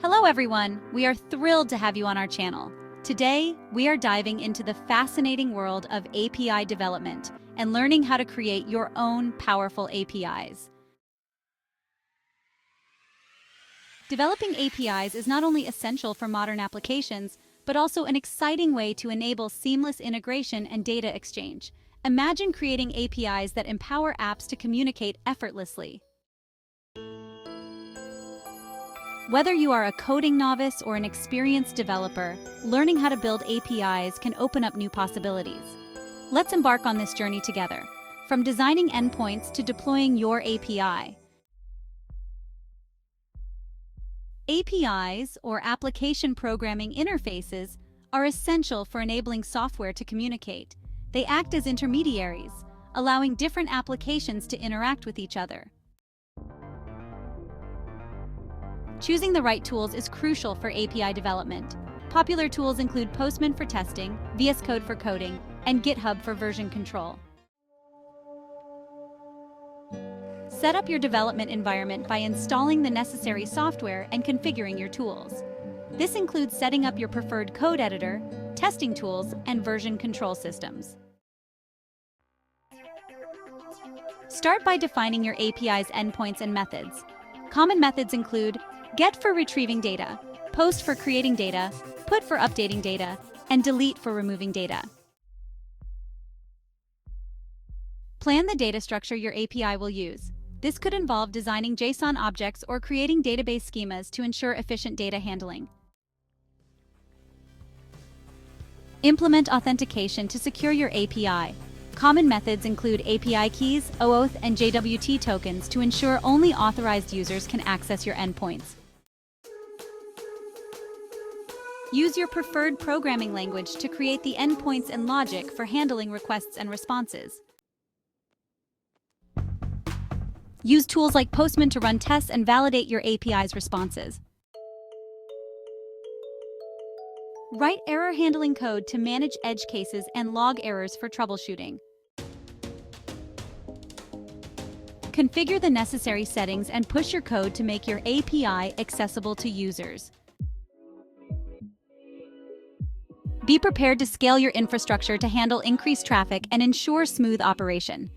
Hello everyone, we are thrilled to have you on our channel. Today, we are diving into the fascinating world of API development and learning how to create your own powerful APIs. Developing APIs is not only essential for modern applications, but also an exciting way to enable seamless integration and data exchange. Imagine creating APIs that empower apps to communicate effortlessly. Whether you are a coding novice or an experienced developer, learning how to build APIs can open up new possibilities. Let's embark on this journey together, from designing endpoints to deploying your API. APIs, or application programming interfaces, are essential for enabling software to communicate. They act as intermediaries, allowing different applications to interact with each other. Choosing the right tools is crucial for API development. Popular tools include Postman for testing, VS Code for coding, and GitHub for version control. Set up your development environment by installing the necessary software and configuring your tools. This includes setting up your preferred code editor, testing tools, and version control systems. Start by defining your API's endpoints and methods. Common methods include get for retrieving data, post for creating data, put for updating data, and delete for removing data. Plan the data structure your API will use. This could involve designing JSON objects or creating database schemas to ensure efficient data handling. Implement authentication to secure your API. Common methods include API keys, OAuth, and JWT tokens to ensure only authorized users can access your endpoints. Use your preferred programming language to create the endpoints and logic for handling requests and responses. Use tools like Postman to run tests and validate your API's responses. Write error handling code to manage edge cases and log errors for troubleshooting. Configure the necessary settings and push your code to make your API accessible to users. Be prepared to scale your infrastructure to handle increased traffic and ensure smooth operation.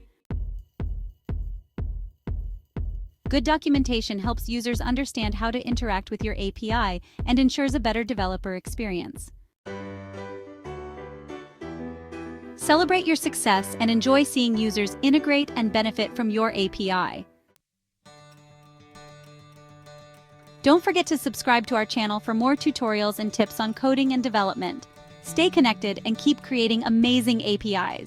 Good documentation helps users understand how to interact with your API and ensures a better developer experience. Celebrate your success and enjoy seeing users integrate and benefit from your API. Don't forget to subscribe to our channel for more tutorials and tips on coding and development. Stay connected and keep creating amazing APIs.